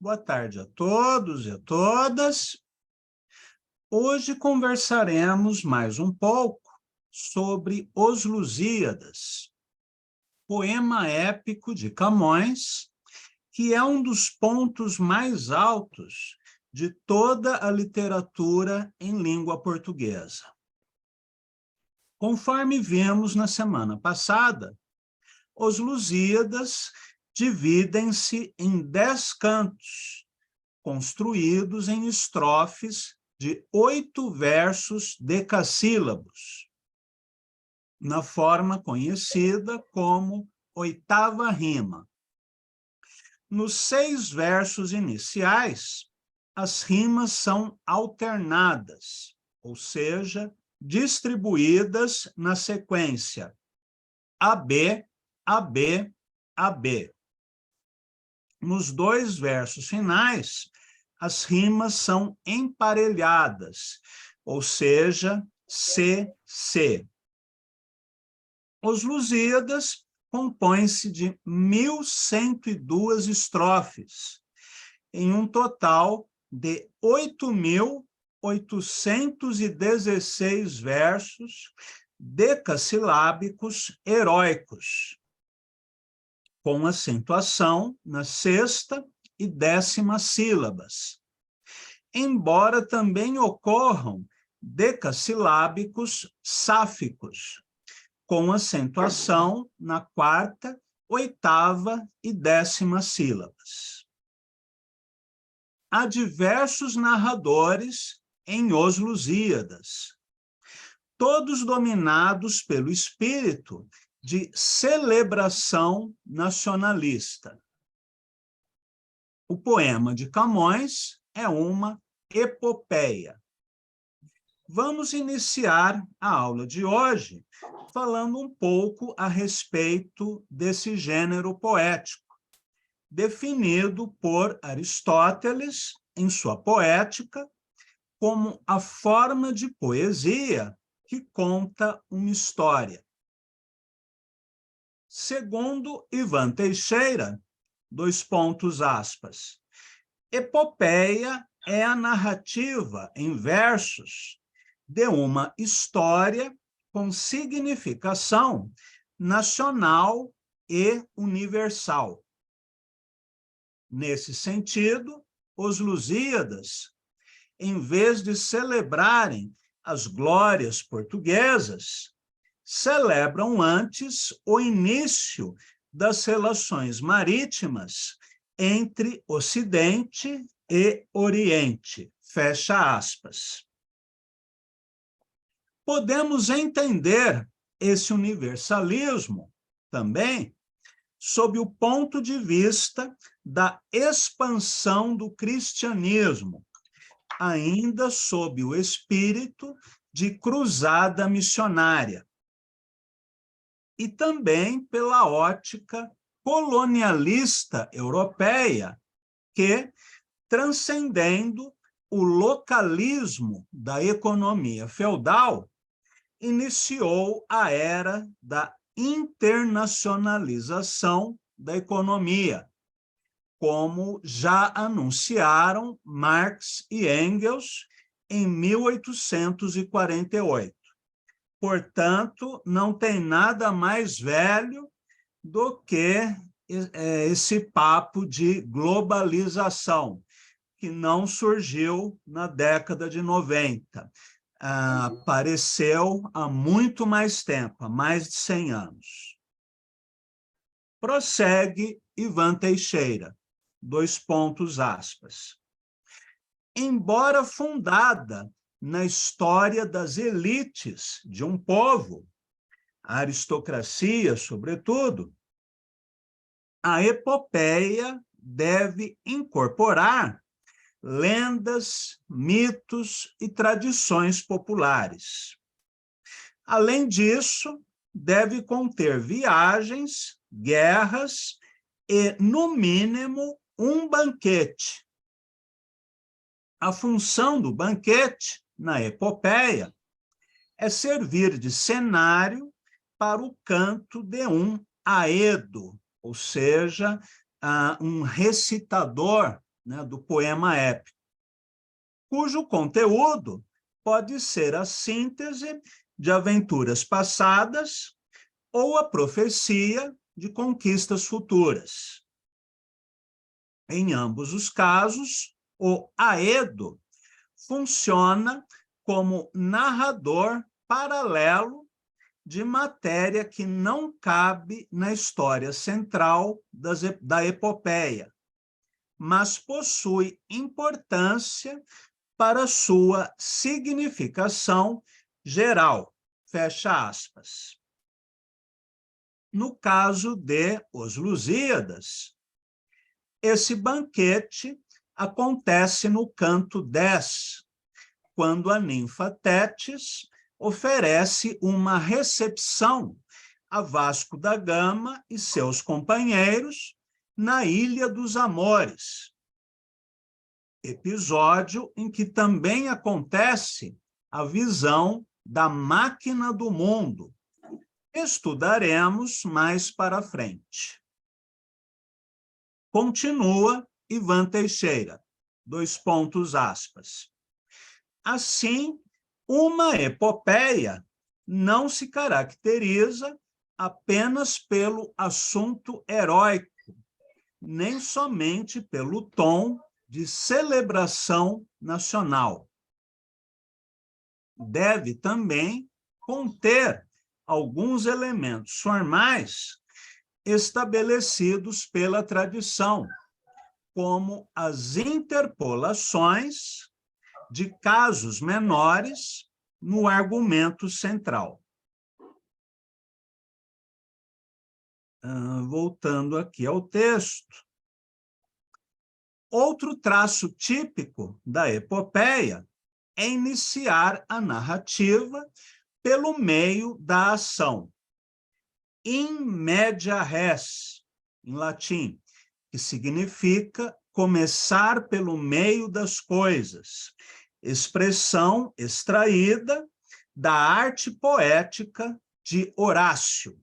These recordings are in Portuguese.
Boa tarde a todos e a todas. Hoje conversaremos mais um pouco sobre Os Lusíadas, poema épico de Camões, que é um dos pontos mais altos de toda a literatura em língua portuguesa. Conforme vimos na semana passada, Os Lusíadas dividem-se em 10 cantos, construídos em estrofes de 8 versos decassílabos, na forma conhecida como oitava rima. Nos 6 versos iniciais, as rimas são alternadas, ou seja, distribuídas na sequência AB, AB, AB. Nos 2 versos finais, as rimas são emparelhadas, ou seja, C, C. Os Lusíadas compõem-se de 1.102 estrofes, em um total de 8.816 versos decassilábicos heróicos, com acentuação na 6ª e 10ª sílabas, embora também ocorram decassilábicos sáficos, com acentuação na 4ª, 8ª e 10ª sílabas. Há diversos narradores em Os Lusíadas, todos dominados pelo espírito de celebração nacionalista. O poema de Camões é uma epopeia. Vamos iniciar a aula de hoje falando um pouco a respeito desse gênero poético, definido por Aristóteles, em sua Poética, como a forma de poesia que conta uma história. Segundo Ivan Teixeira, epopeia é a narrativa em versos de uma história com significação nacional e universal. Nesse sentido, os Lusíadas, em vez de celebrarem as glórias portuguesas, celebram antes o início das relações marítimas entre Ocidente e Oriente. Fecha aspas. Podemos entender esse universalismo também sob o ponto de vista da expansão do cristianismo, ainda sob o espírito de cruzada missionária, e também pela ótica colonialista europeia, que, transcendendo o localismo da economia feudal, iniciou a era da internacionalização da economia, como já anunciaram Marx e Engels em 1848. Portanto, não tem nada mais velho do que esse papo de globalização, que não surgiu na década de 90. Apareceu há muito mais tempo, há mais de 100 anos. Prossegue Ivan Teixeira, Embora fundada na história das elites de um povo, a aristocracia, sobretudo, a epopeia deve incorporar lendas, mitos e tradições populares. Além disso, deve conter viagens, guerras e, no mínimo, um banquete. A função do banquete, na epopeia, é servir de cenário para o canto de um aedo, ou seja, um recitador né, do poema épico, cujo conteúdo pode ser a síntese de aventuras passadas ou a profecia de conquistas futuras. Em ambos os casos, o aedo funciona como narrador paralelo de matéria que não cabe na história central da epopeia, mas possui importância para sua significação geral. Fecha aspas. No caso de Os Lusíadas, esse banquete acontece no canto 10, quando a ninfa Tétis oferece uma recepção a Vasco da Gama e seus companheiros na Ilha dos Amores, episódio em que também acontece a visão da máquina do mundo. Estudaremos mais para frente. Continua Ivan Teixeira, : assim, uma epopeia não se caracteriza apenas pelo assunto heróico, nem somente pelo tom de celebração nacional. Deve também conter alguns elementos formais estabelecidos pela tradição, como as interpolações de casos menores no argumento central. Voltando aqui ao texto. Outro traço típico da epopeia é iniciar a narrativa pelo meio da ação. In media res, em latim, que significa começar pelo meio das coisas, expressão extraída da arte poética de Horácio.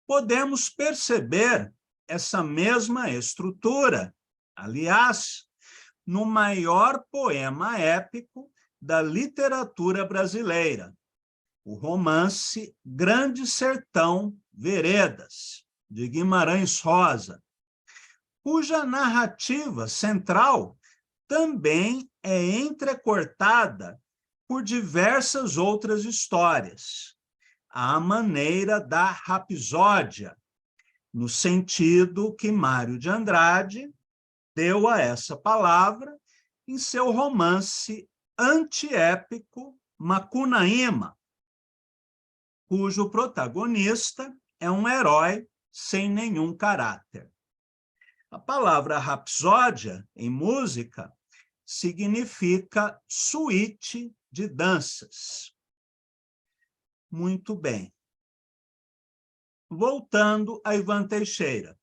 Podemos perceber essa mesma estrutura, aliás, no maior poema épico da literatura brasileira, o romance Grande Sertão Veredas, de Guimarães Rosa, cuja narrativa central também é entrecortada por diversas outras histórias, à maneira da rapsódia, no sentido que Mário de Andrade deu a essa palavra em seu romance antiépico Macunaíma, cujo protagonista é um herói sem nenhum caráter. A palavra rapsódia, em música, significa suíte de danças. Muito bem. Voltando a Ivan Teixeira, :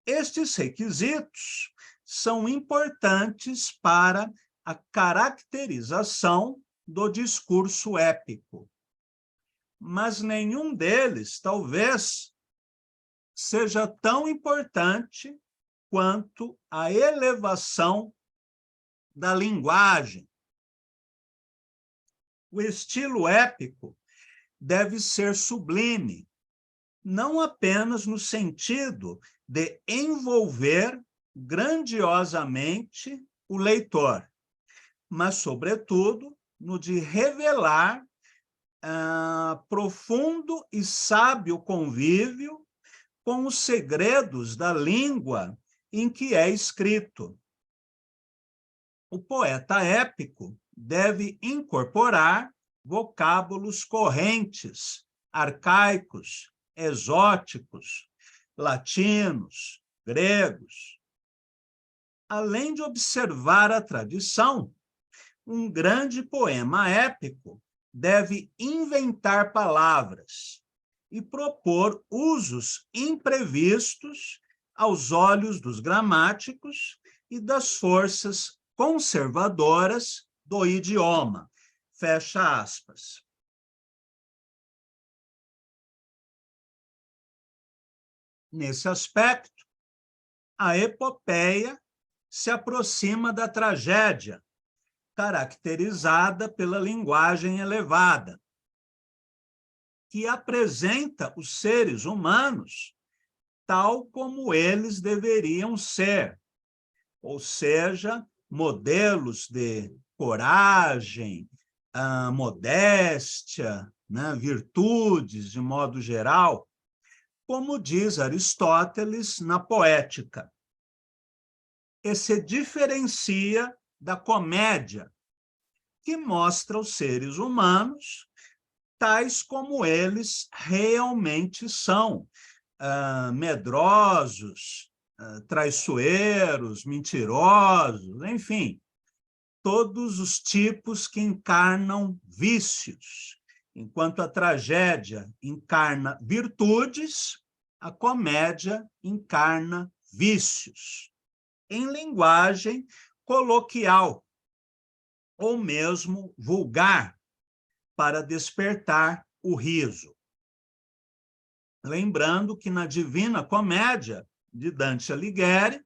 estes requisitos são importantes para a caracterização do discurso épico, mas nenhum deles, talvez, seja tão importante quanto a elevação da linguagem. O estilo épico deve ser sublime, não apenas no sentido de envolver grandiosamente o leitor, mas, sobretudo, no de revelar profundo e sábio convívio com os segredos da língua em que é escrito. O poeta épico deve incorporar vocábulos correntes, arcaicos, exóticos, latinos, gregos. Além de observar a tradição, um grande poema épico deve inventar palavras e propor usos imprevistos aos olhos dos gramáticos e das forças conservadoras do idioma. Fecha aspas. Nesse aspecto, a epopeia se aproxima da tragédia, caracterizada pela linguagem elevada, que apresenta os seres humanos tal como eles deveriam ser, ou seja, modelos de coragem, modéstia, né, virtudes, de modo geral, como diz Aristóteles na Poética. E se diferencia da comédia, que mostra os seres humanos tais como eles realmente são, medrosos, traiçoeiros, mentirosos, enfim, todos os tipos que encarnam vícios. Enquanto a tragédia encarna virtudes, a comédia encarna vícios, em linguagem coloquial, ou mesmo vulgar, para despertar o riso. Lembrando que na Divina Comédia, de Dante Alighieri,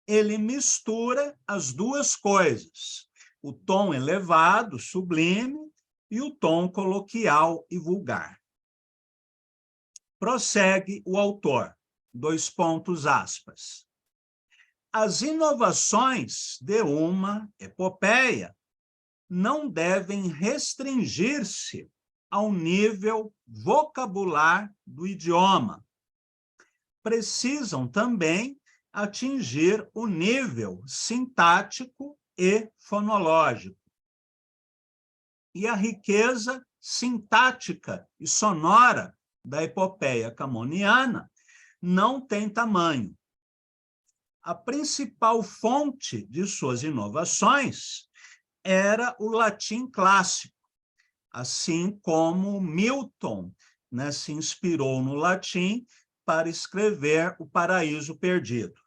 ele mistura as duas coisas, o tom elevado, sublime, e o tom coloquial e vulgar. Prossegue o autor, (aspas). As inovações de uma epopeia não devem restringir-se ao nível vocabular do idioma. Precisam também atingir o nível sintático e fonológico. E a riqueza sintática e sonora da epopeia camoniana não tem tamanho. A principal fonte de suas inovações era o latim clássico, assim como Milton, né, se inspirou no latim para escrever O Paraíso Perdido.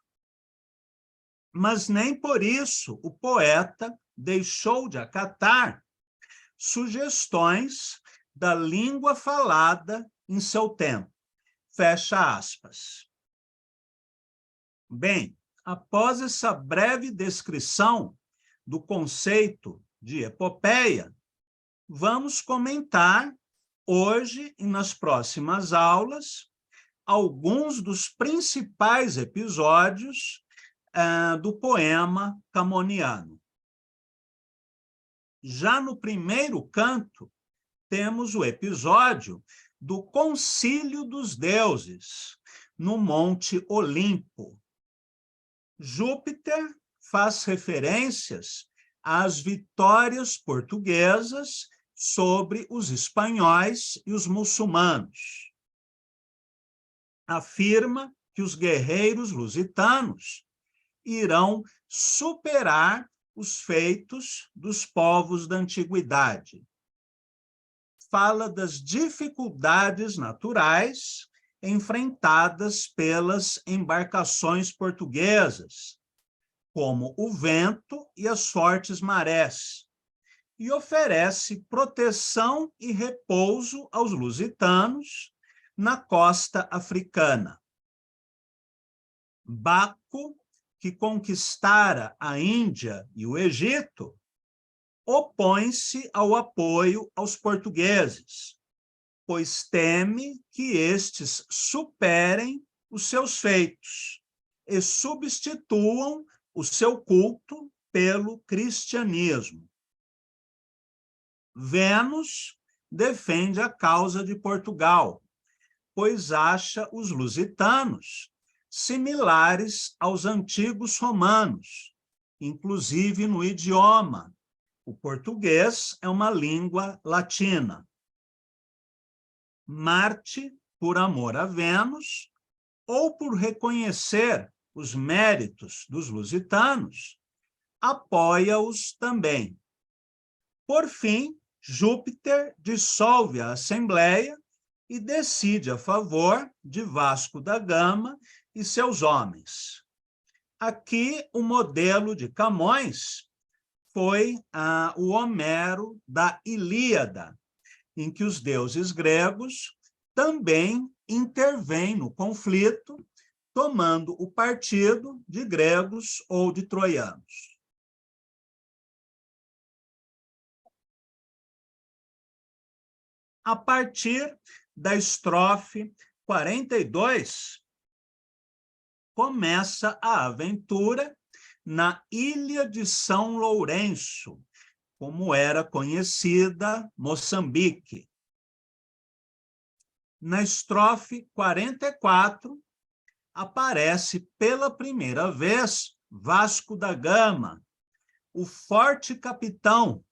Mas nem por isso o poeta deixou de acatar sugestões da língua falada em seu tempo. Fecha aspas. Bem, após essa breve descrição do conceito de epopeia, vamos comentar hoje e nas próximas aulas alguns dos principais episódios do poema camoniano. Já no primeiro canto, temos o episódio do Concílio dos Deuses, no Monte Olimpo. Júpiter faz referências às vitórias portuguesas sobre os espanhóis e os muçulmanos. Afirma que os guerreiros lusitanos irão superar os feitos dos povos da antiguidade. Fala das dificuldades naturais enfrentadas pelas embarcações portuguesas, como o vento e as fortes marés, e oferece proteção e repouso aos lusitanos na costa africana. Baco, que conquistara a Índia e o Egito, opõe-se ao apoio aos portugueses, pois teme que estes superem os seus feitos e substituam o seu culto pelo cristianismo. Vênus defende a causa de Portugal, pois acha os lusitanos similares aos antigos romanos, inclusive no idioma. O português é uma língua latina. Marte, por amor a Vênus, ou por reconhecer os méritos dos lusitanos, apoia-os também. Por fim, Júpiter dissolve a Assembleia e decide a favor de Vasco da Gama e seus homens. Aqui, o modelo de Camões foi o Homero da Ilíada, em que os deuses gregos também intervém no conflito, tomando o partido de gregos ou de troianos. A partir da estrofe 42, começa a aventura na Ilha de São Lourenço, como era conhecida Moçambique. Na estrofe 44, aparece pela primeira vez Vasco da Gama, o forte capitão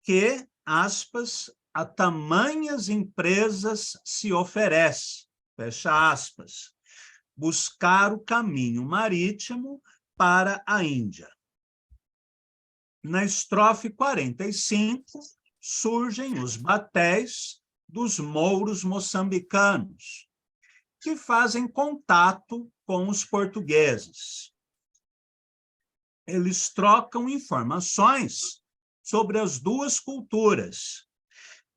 que, aspas, a tamanhas empresas se oferece, fecha aspas, buscar o caminho marítimo para a Índia. Na estrofe 45, surgem os batéis dos mouros moçambicanos, que fazem contato com os portugueses. Eles trocam informações sobre as duas culturas,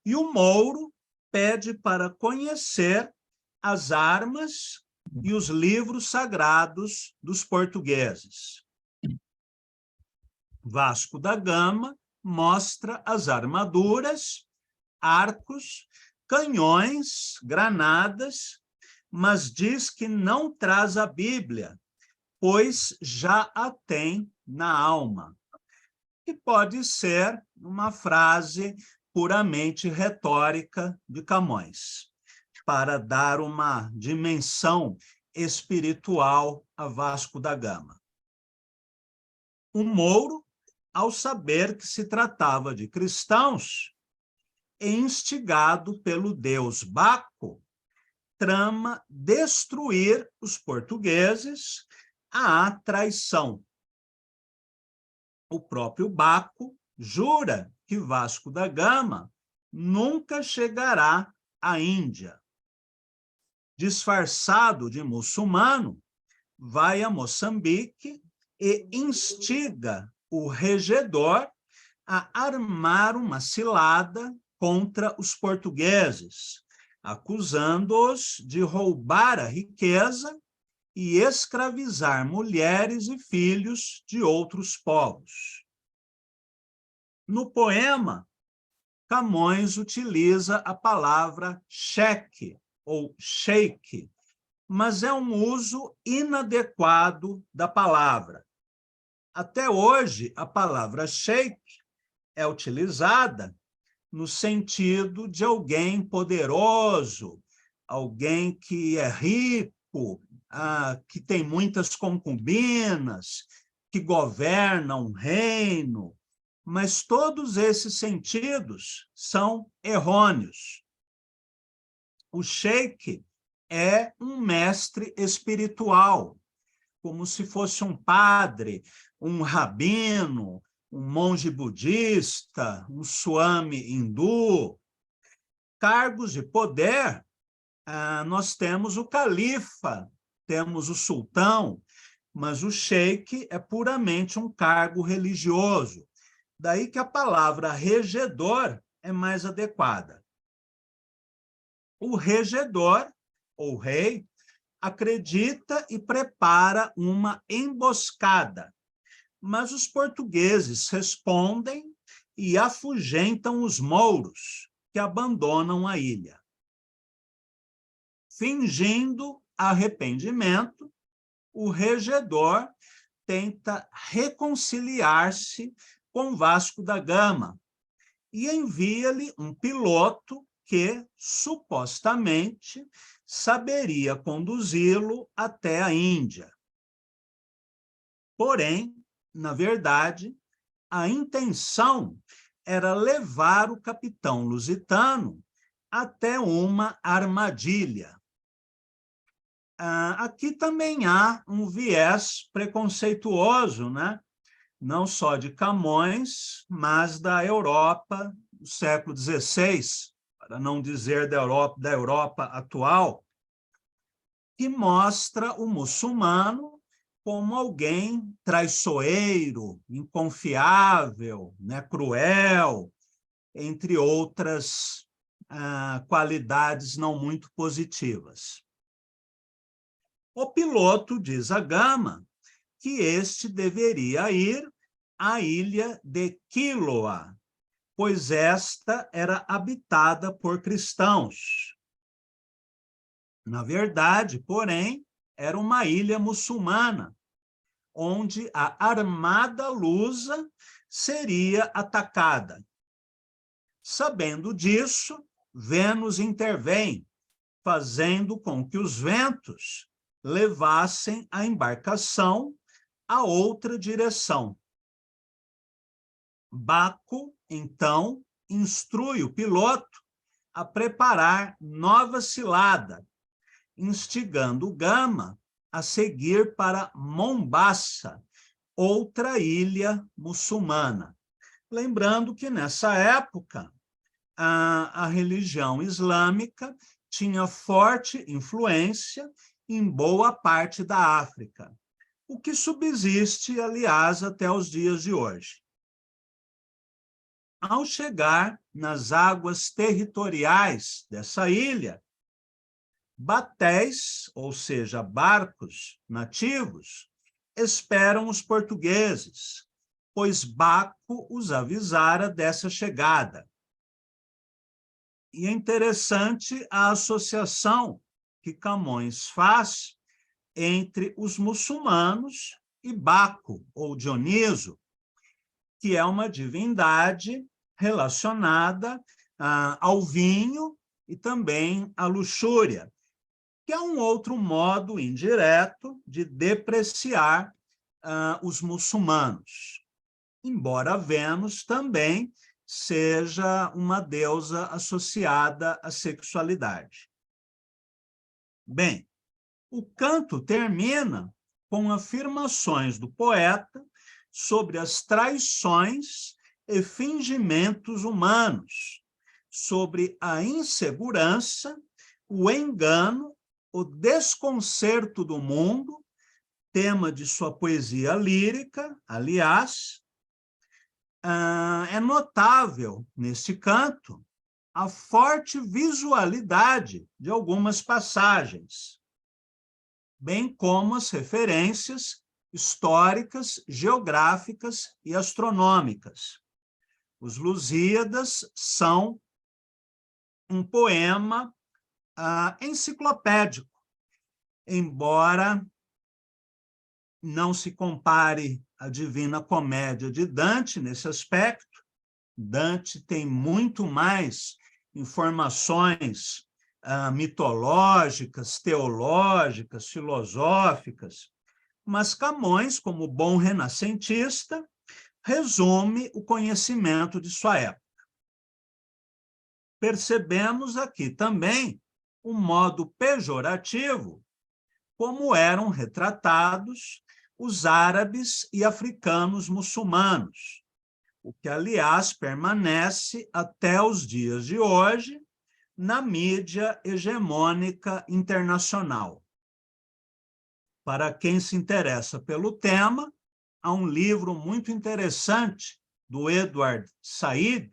e o mouro pede para conhecer as armas e os livros sagrados dos portugueses. Vasco da Gama mostra as armaduras, arcos, canhões, granadas, mas diz que não traz a Bíblia, pois já a tem na alma. E pode ser uma frase puramente retórica de Camões, para dar uma dimensão espiritual a Vasco da Gama. O mouro, ao saber que se tratava de cristãos, instigado pelo deus Baco, trama destruir os portugueses à traição. O próprio Baco jura que Vasco da Gama nunca chegará à Índia. Disfarçado de muçulmano, vai a Moçambique e instiga o regedor a armar uma cilada contra os portugueses, acusando-os de roubar a riqueza e escravizar mulheres e filhos de outros povos. No poema, Camões utiliza a palavra cheque ou sheik, mas é um uso inadequado da palavra. Até hoje, a palavra sheik é utilizada no sentido de alguém poderoso, alguém que é rico, que tem muitas concubinas, que governa um reino, mas todos esses sentidos são errôneos. O sheik é um mestre espiritual, como se fosse um padre, um rabino, um monge budista, um swami hindu. Cargos de poder, nós temos o califa, temos o sultão, mas o sheik é puramente um cargo religioso. Daí que a palavra regedor é mais adequada. O regedor, ou rei, acredita e prepara uma emboscada, mas os portugueses respondem e afugentam os mouros, que abandonam a ilha. Fingindo arrependimento, o regedor tenta reconciliar-se com Vasco da Gama e envia-lhe um piloto que, supostamente, saberia conduzi-lo até a Índia. Porém, na verdade, a intenção era levar o capitão lusitano até uma armadilha. Aqui também há um viés preconceituoso, né? Não só de Camões, mas da Europa do século XVI, para não dizer da Europa atual, que mostra o muçulmano como alguém traiçoeiro, inconfiável, né, cruel, entre outras qualidades não muito positivas. O piloto diz a Gama que este deveria ir à ilha de Quiloa, pois esta era habitada por cristãos. Na verdade, porém, era uma ilha muçulmana, onde a armada lusa seria atacada. Sabendo disso, Vênus intervém, fazendo com que os ventos levassem a embarcação a outra direção. Baco, então, instrui o piloto a preparar nova cilada, instigando Gama a seguir para Mombasa, outra ilha muçulmana. Lembrando que, nessa época, a religião islâmica tinha forte influência em boa parte da África, o que subsiste, aliás, até os dias de hoje. Ao chegar nas águas territoriais dessa ilha, batéis, ou seja, barcos nativos, esperam os portugueses, pois Baco os avisara dessa chegada. E é interessante a associação que Camões faz entre os muçulmanos e Baco, ou Dioniso, que é uma divindade relacionada ao vinho e também à luxúria, que é um outro modo indireto de depreciar os muçulmanos. Embora Vênus também seja uma deusa associada à sexualidade. Bem, o canto termina com afirmações do poeta sobre as traições e fingimentos humanos, sobre a insegurança, o engano, o desconcerto do mundo, tema de sua poesia lírica, aliás. É notável, neste canto, a forte visualidade de algumas passagens, bem como as referências históricas, geográficas e astronômicas. Os Lusíadas são um poema enciclopédico, embora não se compare à Divina Comédia de Dante nesse aspecto. Dante tem muito mais informações mitológicas, teológicas, filosóficas, mas Camões, como bom renascentista, resume o conhecimento de sua época. Percebemos aqui também o modo pejorativo como eram retratados os árabes e africanos muçulmanos, o que, aliás, permanece até os dias de hoje na mídia hegemônica internacional. Para quem se interessa pelo tema, há um livro muito interessante do Edward Said,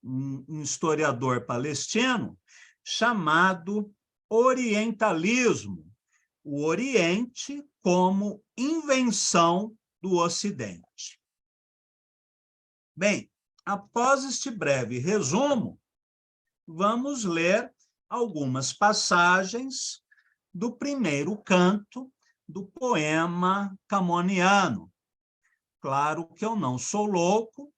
um historiador palestino, chamado Orientalismo, o Oriente como invenção do Ocidente. Bem, após este breve resumo, vamos ler algumas passagens do primeiro canto do poema camoniano. Claro que eu não sou louco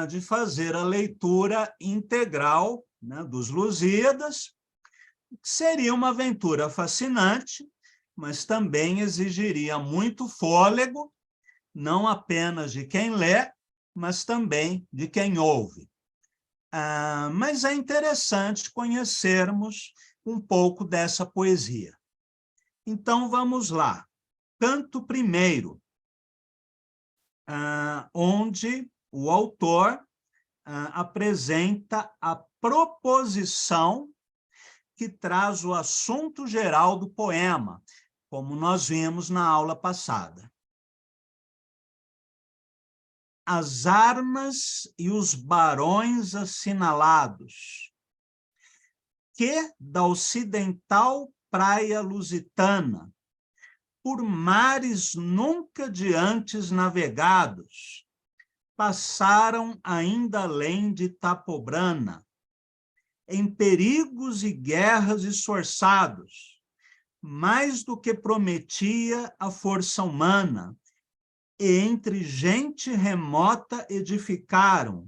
de fazer a leitura integral, né, dos Lusíadas, que seria uma aventura fascinante, mas também exigiria muito fôlego, não apenas de quem lê, mas também de quem ouve. Mas é interessante conhecermos um pouco dessa poesia. Então, vamos lá. Canto primeiro, onde o autor apresenta a proposição que traz o assunto geral do poema, como nós vimos na aula passada. As armas e os barões assinalados, que da ocidental praia lusitana, por mares nunca de antes navegados, passaram ainda além de Tapobrana, em perigos e guerras esforçados, mais do que prometia a força humana, e entre gente remota edificaram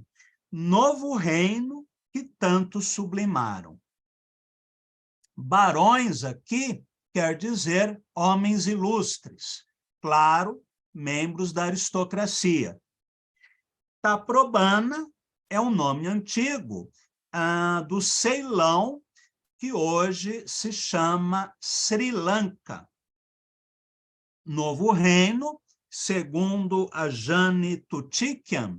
novo reino que tanto sublimaram. Barões aqui quer dizer homens ilustres, claro, membros da aristocracia. Taprobana é um nome antigo do Ceilão, que hoje se chama Sri Lanka. Novo Reino, segundo a Jane Tutikian,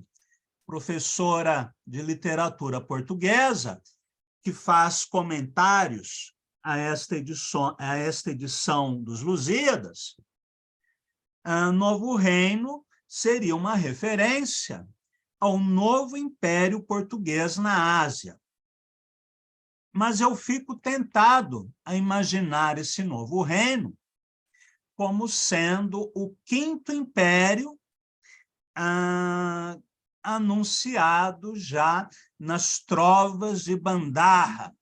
professora de literatura portuguesa, que faz comentários a esta edição dos Lusíadas, Novo Reino seria uma referência ao novo império português na Ásia. Mas eu fico tentado a imaginar esse novo reino como sendo o quinto império anunciado já nas trovas de Bandarra,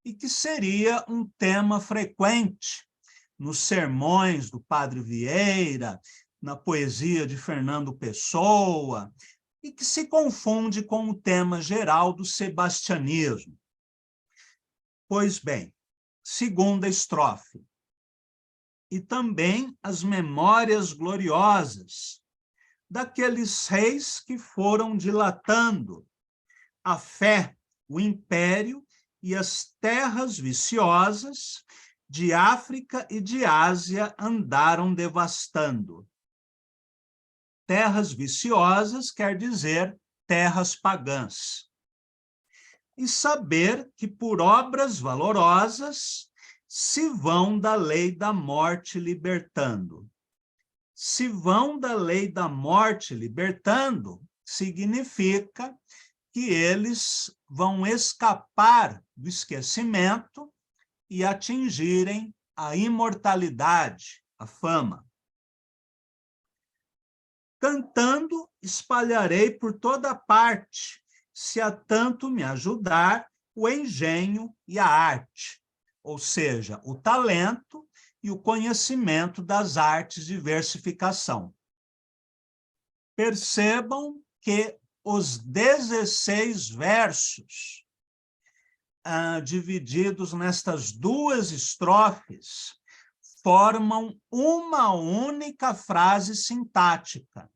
e que seria um tema frequente nos sermões do Padre Vieira, na poesia de Fernando Pessoa, e que se confunde com o tema geral do sebastianismo. Pois bem, segunda estrofe. E também as memórias gloriosas daqueles reis que foram dilatando a fé, o império e as terras viciosas de África e de Ásia andaram devastando. Terras viciosas quer dizer terras pagãs. E saber que por obras valorosas se vão da lei da morte libertando. Se vão da lei da morte libertando, significa que eles vão escapar do esquecimento e atingirem a imortalidade, a fama. Cantando, espalharei por toda parte, se a tanto me ajudar o engenho e a arte, ou seja, o talento e o conhecimento das artes de versificação. Percebam que os 16 versos divididos nestas duas estrofes formam uma única frase sintática,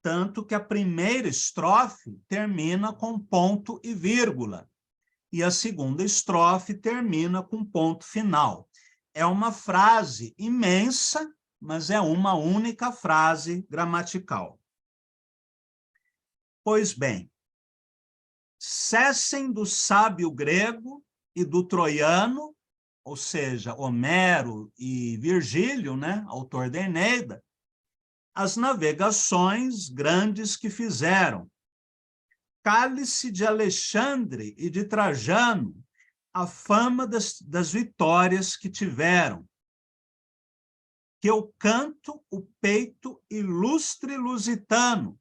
tanto que a primeira estrofe termina com ponto e vírgula, e a segunda estrofe termina com ponto final. É uma frase imensa, mas é uma única frase gramatical. Pois bem, cessem do sábio grego e do troiano, ou seja, Homero e Virgílio, né, autor da Eneida, as navegações grandes que fizeram. Cale-se de Alexandre e de Trajano a fama das vitórias que tiveram. Que eu canto o peito ilustre lusitano,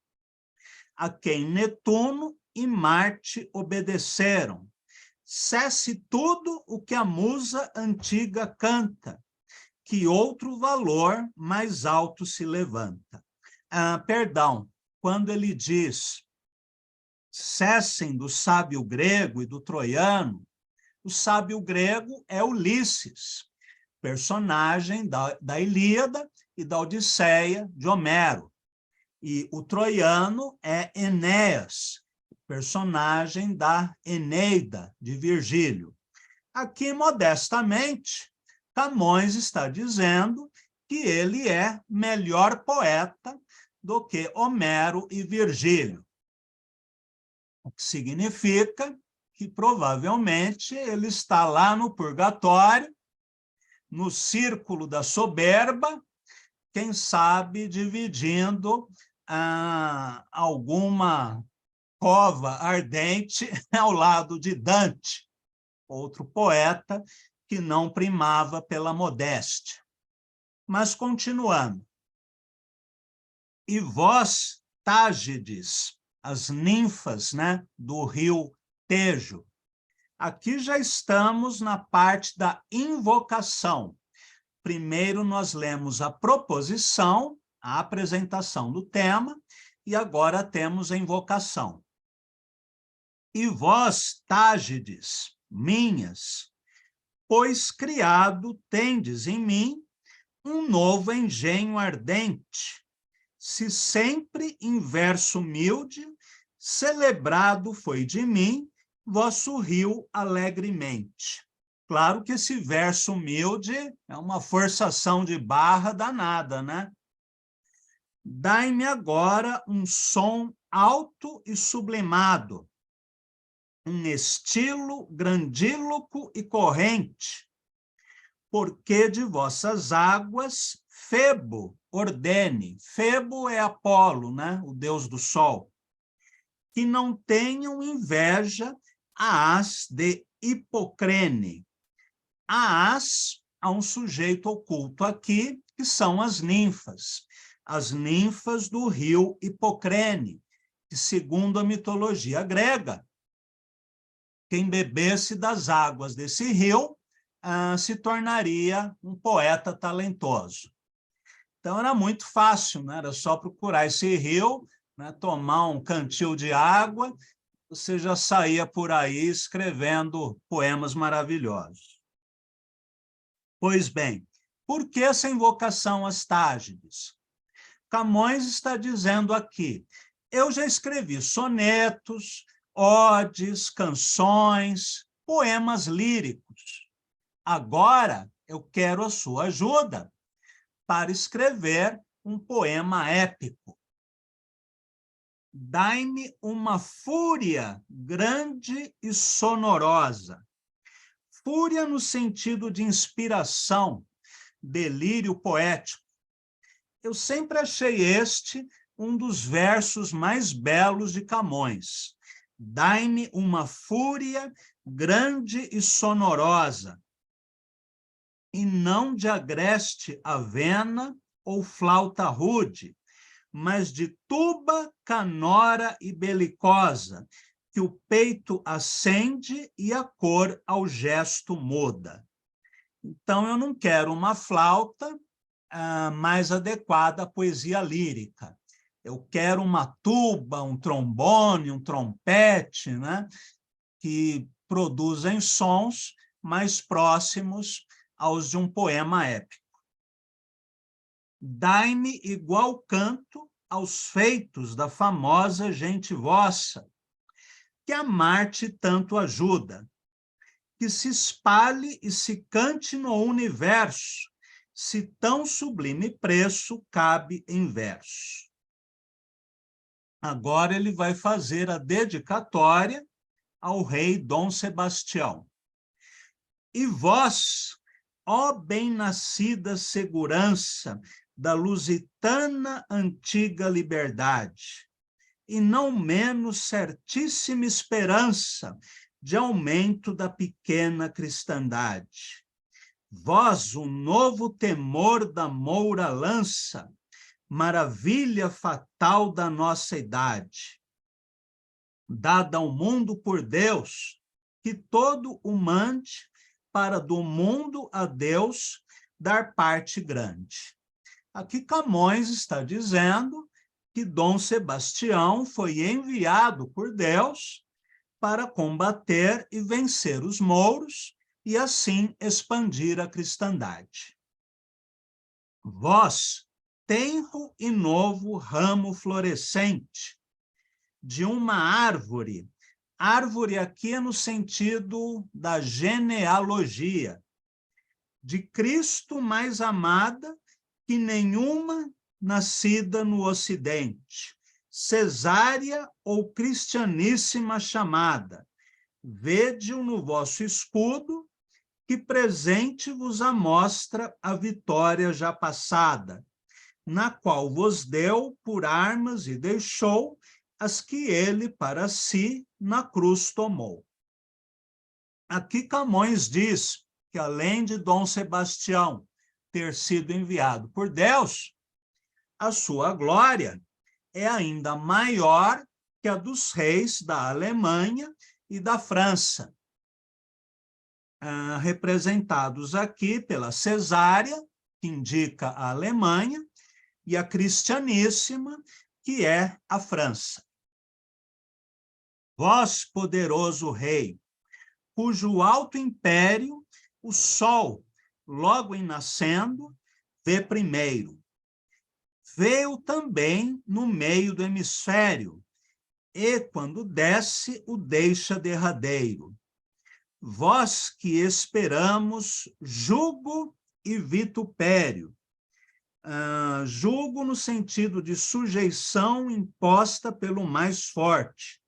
a quem Netuno e Marte obedeceram. Cesse tudo o que a musa antiga canta, que outro valor mais alto se levanta. Perdão, quando ele diz cessem do sábio grego e do troiano, o sábio grego é Ulisses, personagem da Ilíada e da Odisseia de Homero. E o troiano é Enéas, personagem da Eneida de Virgílio. Aqui, modestamente, Camões está dizendo que ele é melhor poeta do que Homero e Virgílio. O que significa que, provavelmente, ele está lá no purgatório, no círculo da soberba, quem sabe dividindo alguma cova ardente ao lado de Dante. outro poeta que não primava pela modéstia. Mas continuando. E vós, Tágides, as ninfas, né, do rio Tejo. Aqui já estamos na parte da invocação. Primeiro nós lemos a proposição, a apresentação do tema, e agora temos a invocação. E vós, Tágides, minhas, pois criado tendes em mim um novo engenho ardente, se sempre em verso humilde, celebrado foi de mim vosso rio alegremente. Claro que esse verso humilde é uma forçação de barra danada, né? Dai-me agora um som alto e sublimado, um estilo grandíloco e corrente, porque de vossas águas Febo ordene. Febo é Apolo, né? O deus do sol. Que não tenham inveja às de Hipocrene. Às, há um sujeito oculto aqui, que são as ninfas do rio Hipocrene, que, segundo a mitologia grega, quem bebesse das águas desse rio se tornaria um poeta talentoso. Então, era muito fácil, né? Era só procurar esse rio, né? Tomar um cantil de água, você já saía por aí escrevendo poemas maravilhosos. Pois bem, por que essa invocação às Tágides? Camões está dizendo aqui, eu já escrevi sonetos, odes, canções, poemas líricos. Agora eu quero a sua ajuda para escrever um poema épico. Dai-me uma fúria grande e sonorosa. Fúria no sentido de inspiração, delírio poético. Eu sempre achei este um dos versos mais belos de Camões. Dai-me uma fúria grande e sonorosa, e não de agreste avena ou flauta rude, mas de tuba, canora e belicosa, que o peito acende e a cor ao gesto muda. Então, eu não quero uma flauta mais adequada à poesia lírica. Eu quero uma tuba, um trombone, um trompete, né, que produzem sons mais próximos aos de um poema épico. Dai-me igual canto aos feitos da famosa gente vossa, que a Marte tanto ajuda, que se espalhe e se cante no universo, se tão sublime preço cabe em verso. Agora ele vai fazer a dedicatória ao rei Dom Sebastião. E vós, ó bem-nascida segurança da lusitana antiga liberdade, e não menos certíssima esperança de aumento da pequena cristandade. Vós, o novo temor da moura lança, maravilha fatal da nossa idade, dada ao mundo por Deus, que todo o mande para do mundo a Deus dar parte grande. Aqui Camões está dizendo que Dom Sebastião foi enviado por Deus para combater e vencer os mouros e assim expandir a cristandade. Vós, tenro e novo ramo florescente de uma árvore, árvore aqui é no sentido da genealogia, de Cristo mais amada que nenhuma nascida no Ocidente, cesárea ou cristianíssima chamada, vede-o no vosso escudo, que presente vos amostra a vitória já passada, na qual vos deu por armas e deixou as que ele para si na cruz tomou. Aqui Camões diz que, além de Dom Sebastião ter sido enviado por Deus, a sua glória é ainda maior que a dos reis da Alemanha e da França, representados aqui pela Cesária, que indica a Alemanha, e a Cristianíssima, que é a França. Vós, poderoso rei, cujo alto império o sol, logo em nascendo, vê primeiro. Vê-o também no meio do hemisfério, e, quando desce, o deixa derradeiro. Vós que esperamos jugo e vitupério. Jugo no sentido de sujeição imposta pelo mais forte.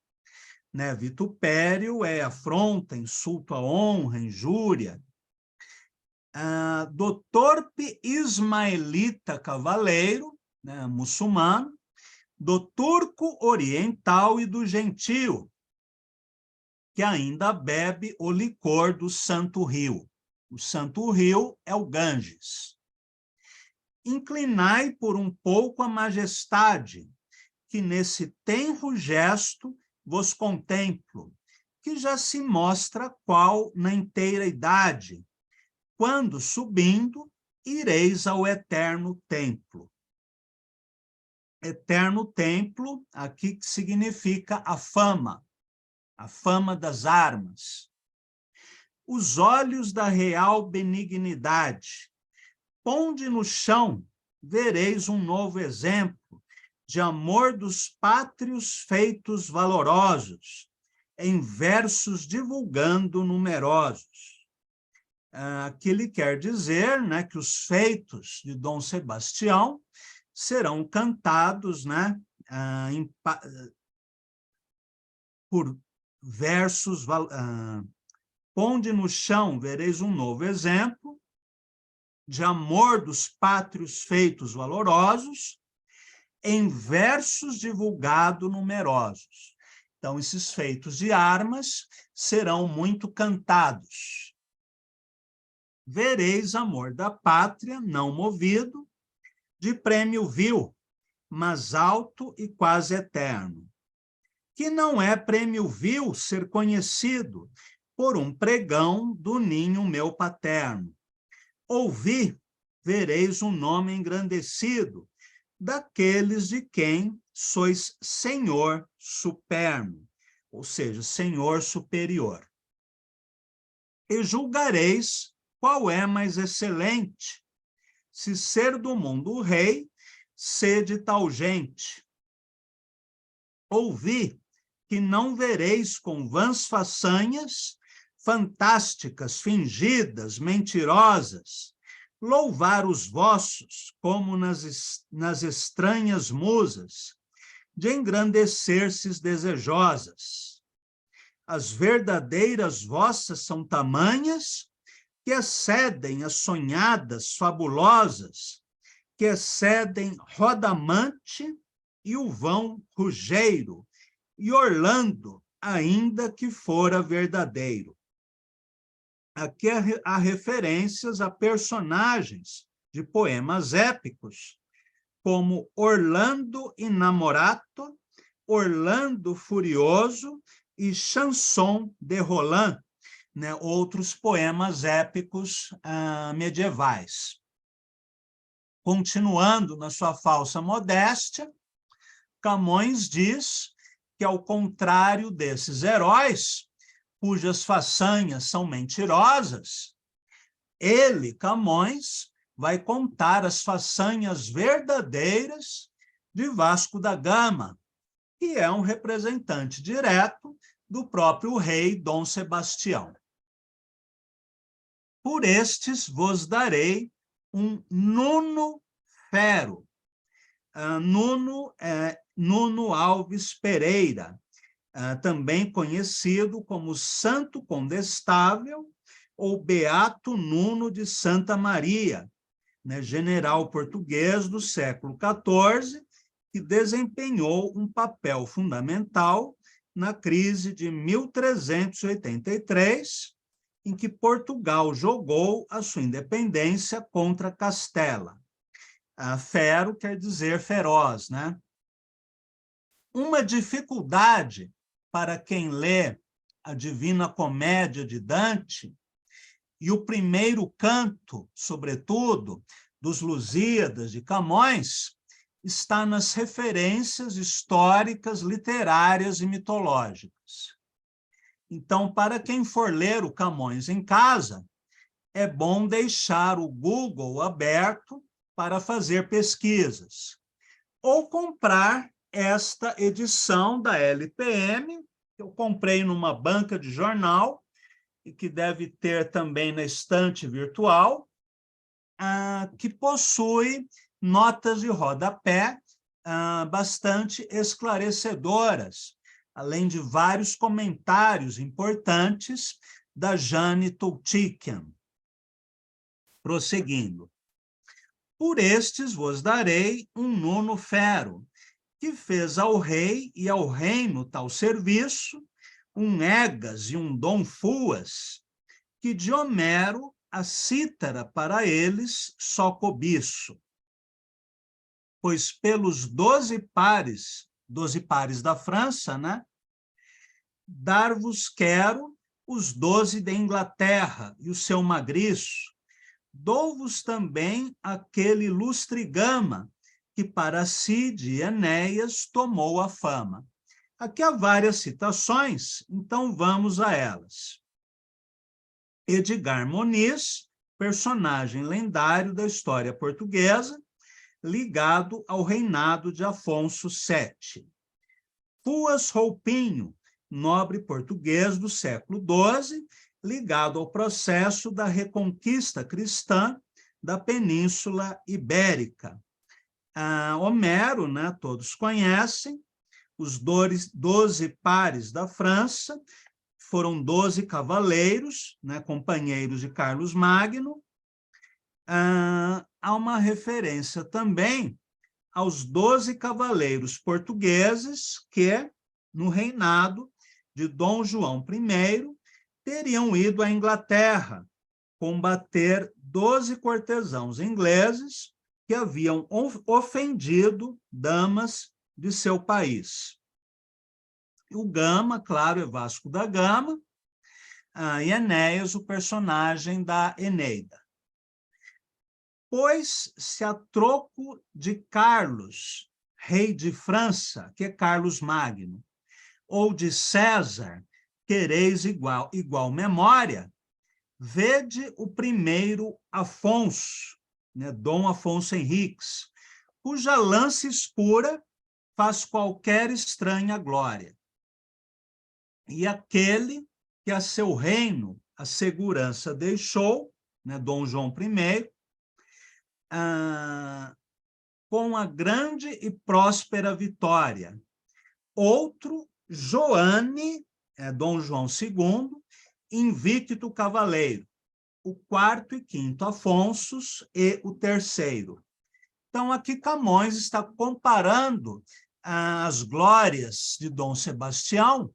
Né? Vitupério é afronta, insulto à honra, injúria. Do torpe ismaelita cavaleiro, né, muçulmano, do turco oriental e do gentio, que ainda bebe o licor do Santo Rio. O Santo Rio é o Ganges. Inclinai por um pouco a majestade, que nesse tenro gesto vos contemplo, que já se mostra qual na inteira idade, quando, subindo, ireis ao eterno templo. Eterno templo, aqui que significa a fama das armas. Os olhos da real benignidade, ponde no chão, vereis um novo exemplo de amor dos pátrios feitos valorosos, em versos divulgando numerosos. Aqui ele quer dizer, né, que os feitos de Dom Sebastião serão cantados, né, por versos, ponde no chão vereis um novo exemplo de amor dos pátrios feitos valorosos, em versos divulgado numerosos. Então, esses feitos de armas serão muito cantados. Vereis amor da pátria, não movido, de prêmio vil, mas alto e quase eterno. Que não é prêmio vil ser conhecido por um pregão do ninho meu paterno. Ouvi, vereis um nome engrandecido, daqueles de quem sois senhor superno, ou seja, senhor superior. E julgareis qual é mais excelente, se ser do mundo rei, sede tal gente. Ouvi que não vereis com vãs façanhas, fantásticas, fingidas, mentirosas, louvar os vossos, como nas estranhas musas, de engrandecer-se desejosas. As verdadeiras vossas são tamanhas, que excedem as sonhadas fabulosas, que excedem Rodamante e o vão Rugeiro, e Orlando, ainda que fora verdadeiro. Aqui há referências a personagens de poemas épicos, como Orlando Inamorato, Orlando Furioso e Chanson de Roland, né, outros poemas épicos medievais. Continuando na sua falsa modéstia, Camões diz que, ao contrário desses heróis, cujas façanhas são mentirosas, ele, Camões, vai contar as façanhas verdadeiras de Vasco da Gama, que é um representante direto do próprio rei Dom Sebastião. Por estes vos darei um Nuno Fero. Nuno Alves Pereira, também conhecido como Santo Condestável ou Beato Nuno de Santa Maria, né, general português do século XIV, que desempenhou um papel fundamental na crise de 1383 em que Portugal jogou a sua independência contra Castela. Fero quer dizer feroz, né? Uma dificuldade para quem lê a Divina Comédia de Dante e o primeiro canto, sobretudo, dos Lusíadas de Camões, está nas referências históricas, literárias e mitológicas. Então, para quem for ler o Camões em casa, é bom deixar o Google aberto para fazer pesquisas, ou comprar esta edição da LPM, que eu comprei numa banca de jornal, e que deve ter também na estante virtual, que possui notas de rodapé bastante esclarecedoras, além de vários comentários importantes da Jane Toltikian. Prosseguindo. Por estes vos darei um nono fero, que fez ao rei e ao reino tal serviço, um Egas e um Dom Fuas, que de Homero a cítara para eles só cobiço. Pois pelos 12 pares da França, né, dar-vos quero os 12 da Inglaterra e o seu magriço. Dou-vos também aquele ilustre Gama, que para si de Enéas tomou a fama. Aqui há várias citações, então vamos a elas. Edgar Moniz, personagem lendário da história portuguesa, ligado ao reinado de Afonso VII. Fuas Roupinho, nobre português do século XII, ligado ao processo da reconquista cristã da Península Ibérica. Homero, né, todos conhecem, os 12 pares da França, foram 12 cavaleiros, né, companheiros de Carlos Magno. Há uma referência também aos 12 cavaleiros portugueses que, no reinado de Dom João I, teriam ido à Inglaterra combater 12 cortesãos ingleses que haviam ofendido damas de seu país. O Gama, claro, é Vasco da Gama, e Enéas, o personagem da Eneida. Pois, se a troco de Carlos, rei de França, que é Carlos Magno, ou de César, quereis igual memória, vede o primeiro Afonso, né, Dom Afonso Henriques, cuja lança escura faz qualquer estranha glória. E aquele que a seu reino a segurança deixou, né, Dom João I, com a grande e próspera vitória. Outro, Joane, Dom João II, invicto cavaleiro. O quarto e quinto Afonsos e o terceiro. Então, aqui Camões está comparando as glórias de Dom Sebastião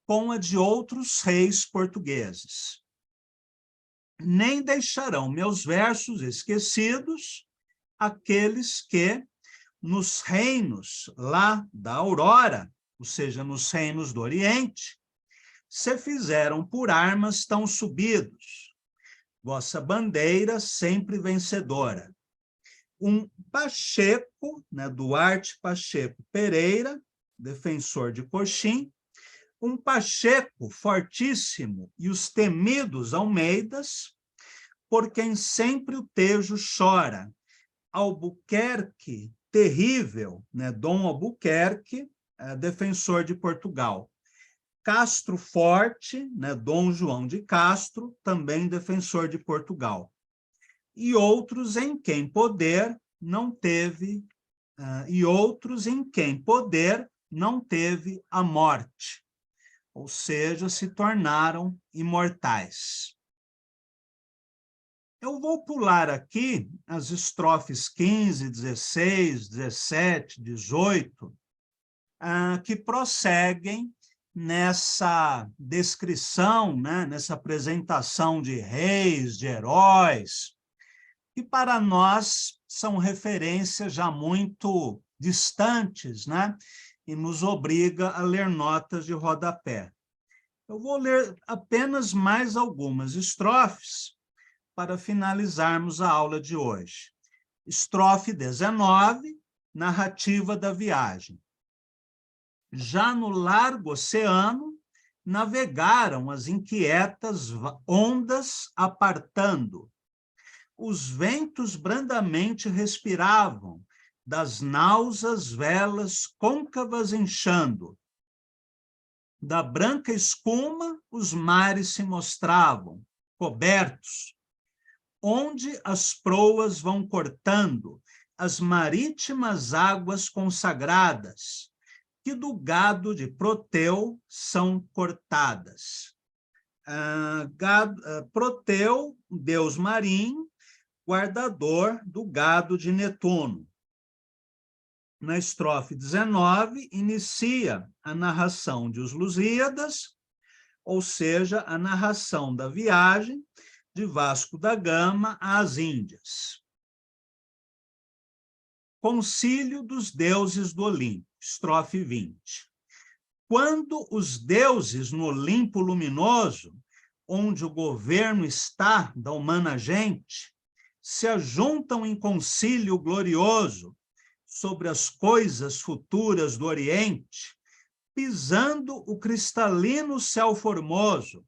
com a de outros reis portugueses. Nem deixarão meus versos esquecidos aqueles que, nos reinos lá da aurora, ou seja, nos reinos do Oriente, se fizeram por armas tão subidos. Vossa bandeira sempre vencedora. Um Pacheco, né, Duarte Pacheco Pereira, defensor de Coxim, um Pacheco fortíssimo e os temidos Almeidas, por quem sempre o Tejo chora. Albuquerque, terrível, né, Dom Albuquerque, defensor de Portugal. Castro Forte, né, Dom João de Castro, também defensor de Portugal. E outros em quem poder não teve a morte, ou seja, se tornaram imortais. Eu vou pular aqui as estrofes 15, 16, 17, 18, que prosseguem nessa descrição, né, nessa apresentação de reis, de heróis, que para nós são referências já muito distantes, né, e nos obriga a ler notas de rodapé. Eu vou ler apenas mais algumas estrofes para finalizarmos a aula de hoje. Estrofe 19, narrativa da viagem. Já no largo oceano, navegaram as inquietas ondas apartando. Os ventos brandamente respiravam, das nausas velas côncavas inchando. Da branca escuma, os mares se mostravam, cobertos, onde as proas vão cortando as marítimas águas consagradas, que do gado de Proteu são cortadas. Proteu, deus marinho, guardador do gado de Netuno. Na estrofe 19, inicia a narração de Os Lusíadas, ou seja, a narração da viagem de Vasco da Gama às Índias. Concílio dos deuses do Olimpo, estrofe 20. Quando os deuses no Olimpo luminoso, onde o governo está da humana gente, se ajuntam em concílio glorioso sobre as coisas futuras do Oriente, pisando o cristalino céu formoso,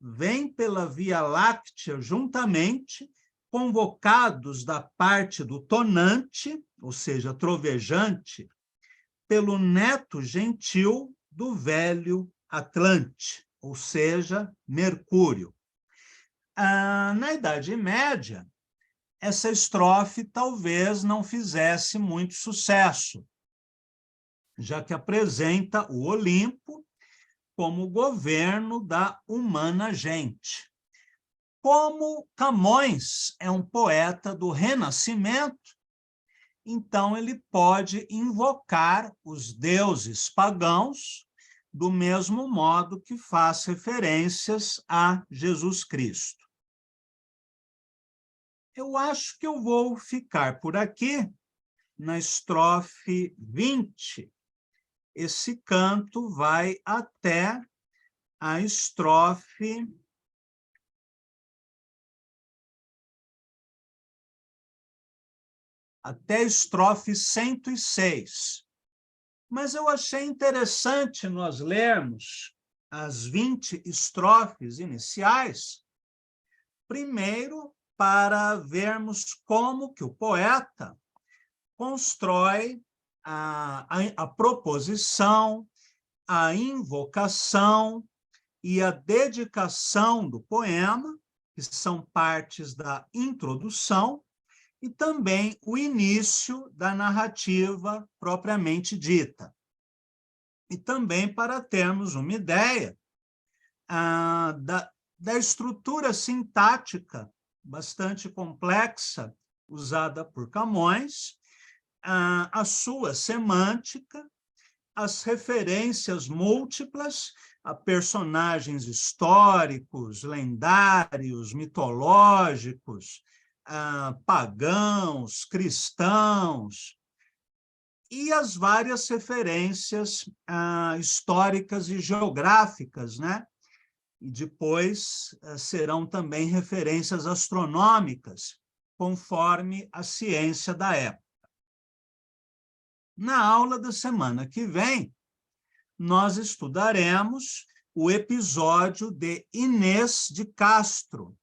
vem pela Via Láctea juntamente, convocados da parte do tonante, ou seja, trovejante, pelo neto gentil do velho Atlante, ou seja, Mercúrio. Na Idade Média, essa estrofe talvez não fizesse muito sucesso, já que apresenta o Olimpo como o governo da humana gente. Como Camões é um poeta do Renascimento, então ele pode invocar os deuses pagãos do mesmo modo que faz referências a Jesus Cristo. Eu acho que eu vou ficar por aqui na estrofe 20. Esse canto vai até a estrofe 106. Mas eu achei interessante nós lermos as 20 estrofes iniciais, primeiro para vermos como que o poeta constrói a proposição, a invocação e a dedicação do poema, que são partes da introdução, e também o início da narrativa propriamente dita. E também para termos uma ideia da estrutura sintática bastante complexa usada por Camões, a sua semântica, as referências múltiplas a personagens históricos, lendários, mitológicos, pagãos, cristãos, e as várias referências históricas e geográficas, né? E depois serão também referências astronômicas, conforme a ciência da época. Na aula da semana que vem, nós estudaremos o episódio de Inês de Castro,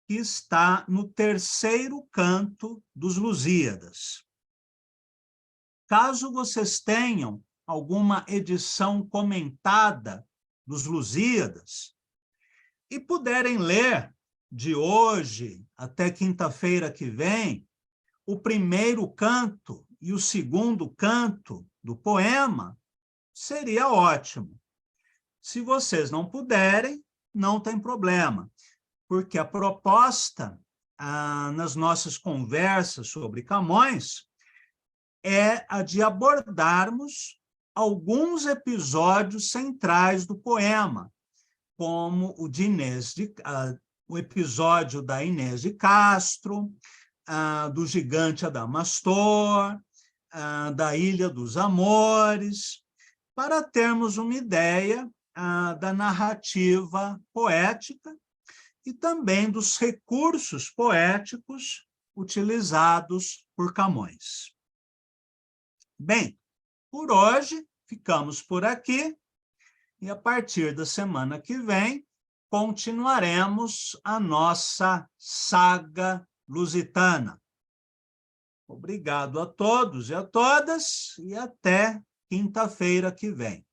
que está no terceiro canto dos Lusíadas. Caso vocês tenham alguma edição comentada dos Lusíadas e puderem ler de hoje até quinta-feira que vem o primeiro canto e o segundo canto do poema, seria ótimo. Se vocês não puderem, não tem problema, porque a proposta nas nossas conversas sobre Camões é a de abordarmos alguns episódios centrais do poema, como o episódio da Inês de Castro, do gigante Adamastor, da Ilha dos Amores, para termos uma ideia da narrativa poética e também dos recursos poéticos utilizados por Camões. Bem, por hoje, ficamos por aqui e, a partir da semana que vem, continuaremos a nossa saga lusitana. Obrigado a todos e a todas e até quinta-feira que vem.